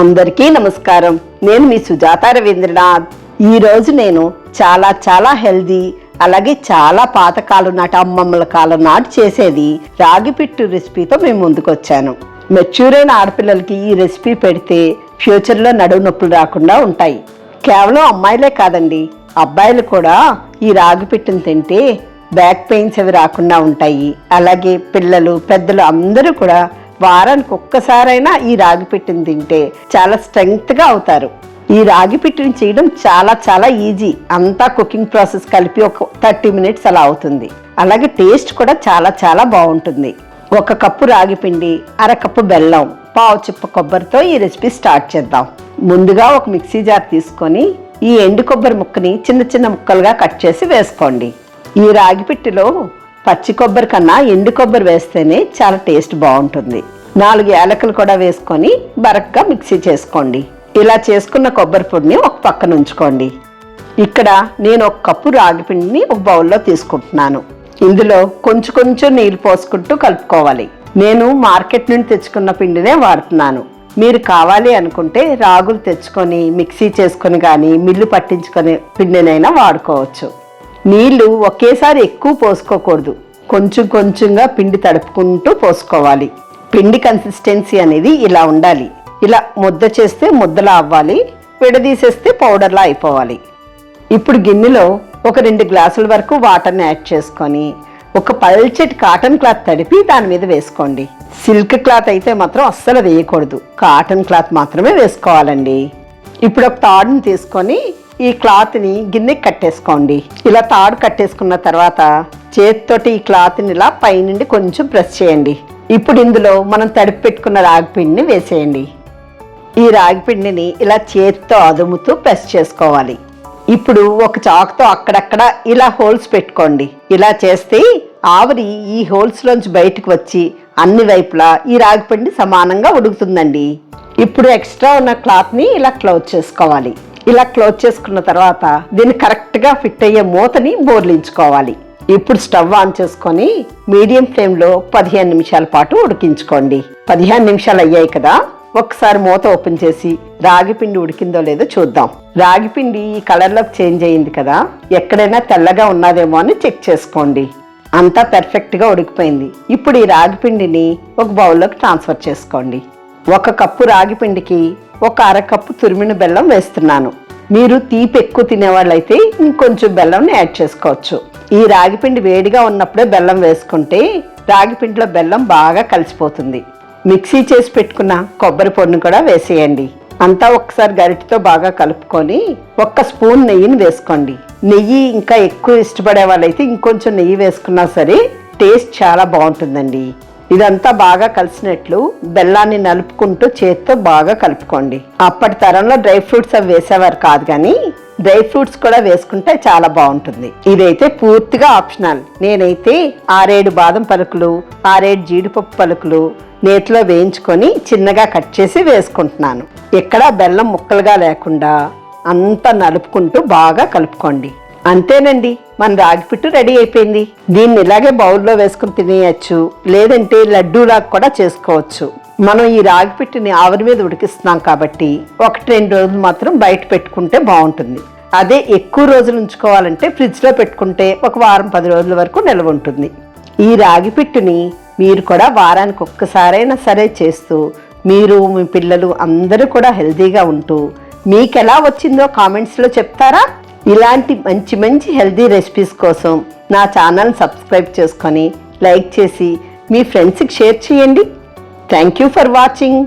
అందరికీ నమస్కారం. నేను మీ సుజాత రవీంద్రనాథ్. ఈరోజు నేను చాలా హెల్దీ, అలాగే చాలా పాతకాలం నాటి అమ్మమ్మల కాలం నాటి చేసేది రాగి పిట్టు రెసిపీతో మేము ముందుకు వచ్చాను. మెచ్యూర్ అయిన ఆడపిల్లలకి ఈ రెసిపీ పెడితే ఫ్యూచర్లో నడుము నొప్పులు రాకుండా ఉంటాయి. కేవలం అమ్మాయిలే కాదండి, అబ్బాయిలు కూడా ఈ రాగి పిట్టును తింటే బ్యాక్ పెయిన్స్ అవి రాకుండా ఉంటాయి. అలాగే పిల్లలు పెద్దలు అందరూ కూడా వారానికి ఒక్కసారైనా ఈ రాగి పిట్టుని తింటే చాలా స్ట్రెంగ్త్గా అవుతారు. ఈ రాగి పిట్టుని చేయడం చాలా ఈజీ. అంతా కుకింగ్ ప్రాసెస్ కలిపి ఒక 30 మినిట్స్ అలా అవుతుంది. అలాగే టేస్ట్ కూడా చాలా బాగుంటుంది. 1 కప్పు రాగి పిండి, 1/2 కప్పు బెల్లం, 1/2 చిప్ప కొబ్బరితో ఈ రెసిపీ స్టార్ట్ చేద్దాం. ముందుగా ఒక మిక్సీ జార్ తీసుకొని ఈ ఎండు కొబ్బరి ముక్కని చిన్న ముక్కలుగా కట్ చేసి వేసుకోండి. ఈ రాగి పిట్టులో పచ్చి కొబ్బరి కన్నా ఎండు కొబ్బరి వేస్తేనే చాలా టేస్ట్ బాగుంటుంది. 4 యాలకులు కూడా వేసుకొని బరక్గా మిక్సీ చేసుకోండి. ఇలా చేసుకున్న కొబ్బరి పొడిని ఒక పక్కన ఉంచుకోండి. ఇక్కడ నేను 1 కప్పు రాగి పిండిని ఒక బౌల్లో తీసుకుంటున్నాను. ఇందులో కొంచెం నీళ్ళు పోసుకుంటూ కలుపుకోవాలి. నేను మార్కెట్ నుండి తెచ్చుకున్న పిండినే వాడుతున్నాను. మీరు కావాలి అనుకుంటే రాగులు తెచ్చుకొని మిక్సీ చేసుకొని కానీ మిల్లు పట్టించుకొని పిండినైనా వాడుకోవచ్చు. నీళ్లు ఒకేసారి ఎక్కువ పోసుకోకూడదు, కొంచెంగా పిండి తడుపుకుంటూ పోసుకోవాలి. పిండి కన్సిస్టెన్సీ అనేది ఇలా ఉండాలి. ఇలా ముద్ద చేస్తే ముద్దలా అవ్వాలి, విడదీసేస్తే పౌడర్లా అయిపోవాలి. ఇప్పుడు గిన్నెలో ఒక 2 గ్లాసుల వరకు వాటర్ని యాడ్ చేసుకొని ఒక పల్చటి కాటన్ క్లాత్ తడిపి దాని మీద వేసుకోండి. సిల్క్ క్లాత్ అయితే మాత్రం అస్సలు వేయకూడదు, కాటన్ క్లాత్ మాత్రమే వేసుకోవాలండి. ఇప్పుడు ఒక తాడుని తీసుకొని ఈ క్లాత్ని గిన్నెకి కట్టేసుకోండి. ఇలా తాడు కట్టేసుకున్న తర్వాత చేతితోటి ఈ క్లాత్ని ఇలా పైనుండి కొంచెం ప్రెస్ చేయండి. ఇప్పుడు ఇందులో మనం తడిపి పెట్టుకున్న రాగి పిండిని వేసేయండి. ఈ రాగి పిండిని ఇలా చేతితో అదుముతూ ప్రెస్ చేసుకోవాలి. ఇప్పుడు ఒక చాకుతో అక్కడక్కడ ఇలా హోల్స్ పెట్టుకోండి. ఇలా చేస్తే ఆవిరి ఈ హోల్స్లోంచి బయటకు వచ్చి అన్ని వైపులా ఈ రాగి పిండి సమానంగా ఉడుకుతుందండి. ఇప్పుడు ఎక్స్ట్రా ఉన్న క్లాత్ని ఇలా క్లోజ్ చేసుకోవాలి. ఇలా క్లోజ్ చేసుకున్న తర్వాత దీన్ని కరెక్ట్గా ఫిట్ అయ్యే మూతని బోర్లించుకోవాలి. ఇప్పుడు స్టవ్ ఆన్ చేసుకొని మీడియం ఫ్లేమ్లో 15 నిమిషాల పాటు ఉడికించుకోండి. 15 నిమిషాలు అయ్యాయి కదా, ఒకసారి మూత ఓపెన్ చేసి రాగి పిండి ఉడికిందో లేదో చూద్దాం. రాగి పిండి ఈ కలర్లోకి చేంజ్ అయ్యింది కదా, ఎక్కడైనా తెల్లగా ఉన్నదేమో అని చెక్ చేసుకోండి. అంతా పర్ఫెక్ట్గా ఉడికిపోయింది. ఇప్పుడు ఈ రాగి పిండిని ఒక బౌల్లోకి ట్రాన్స్ఫర్ చేసుకోండి. 1 కప్పు రాగి పిండికి ఒక 1/2 కప్పు తురిమిన బెల్లం వేస్తున్నాను. మీరు తీపి ఎక్కువ తినేవాళ్ళైతే ఇంకొంచెం బెల్లంని యాడ్ చేసుకోవచ్చు. ఈ రాగి పిండి వేడిగా ఉన్నప్పుడే బెల్లం వేసుకుంటే రాగి పిండిలో బెల్లం బాగా కలిసిపోతుంది. మిక్సీ చేసి పెట్టుకున్న కొబ్బరి పొడిని కూడా వేసేయండి. అంతా ఒకసారి గరిటెతో బాగా కలుపుకొని 1 స్పూన్ నెయ్యిని వేసుకోండి. నెయ్యి ఇంకా ఎక్కువ ఇష్టపడే వాళ్ళైతే ఇంకొంచెం నెయ్యి వేసుకున్నా సరే టేస్ట్ చాలా బాగుంటుందండి. ఇదంతా బాగా కలిసినట్లు బెల్లాన్ని నలుపుకుంటూ చేత్తో బాగా కలుపుకోండి. అప్పటి తరంలో డ్రై ఫ్రూట్స్ అవి వేసేవారు కాదు, కానీ డ్రై ఫ్రూట్స్ కూడా వేసుకుంటే చాలా బాగుంటుంది. ఇదైతే పూర్తిగా ఆప్షనల్. నేనైతే 6-7 బాదం పలుకులు, 6-7 జీడిపప్పు పలుకులు నేతిలో వేయించుకొని చిన్నగా కట్ చేసి వేసుకుంటున్నాను. ఎక్కడా బెల్లం ముక్కలుగా లేకుండా అంతా నలుపుకుంటూ బాగా కలుపుకోండి. అంతేనండి, మన రాగి పిట్టు రెడీ అయిపోయింది. దీన్ని ఇలాగే బౌల్లో వేసుకుని తినేయచ్చు, లేదంటే లడ్డూలాగా కూడా చేసుకోవచ్చు. మనం ఈ రాగి పిట్టుని ఆవిరి మీద ఉడికిస్తున్నాం కాబట్టి 1-2 రోజులు మాత్రం బయట పెట్టుకుంటే బాగుంటుంది. అదే ఎక్కువ రోజులు ఉంచుకోవాలంటే ఫ్రిడ్జ్లో పెట్టుకుంటే ఒక వారం 10 రోజుల వరకు నిల్వ ఉంటుంది. ఈ రాగి పిట్టుని మీరు కూడా వారానికి ఒక్కసారైనా సరే చేస్తూ మీరు మీ పిల్లలు అందరూ కూడా హెల్తీగా ఉంటూ మీకు ఎలా వచ్చిందో కామెంట్స్లో చెప్తారా? ఇలాంటి మంచి హెల్తీ రెసిపీస్ కోసం నా ఛానల్ సబ్స్క్రైబ్ చేసుకొని లైక్ చేసి మీ ఫ్రెండ్స్కి షేర్ చేయండి. Thank you for watching.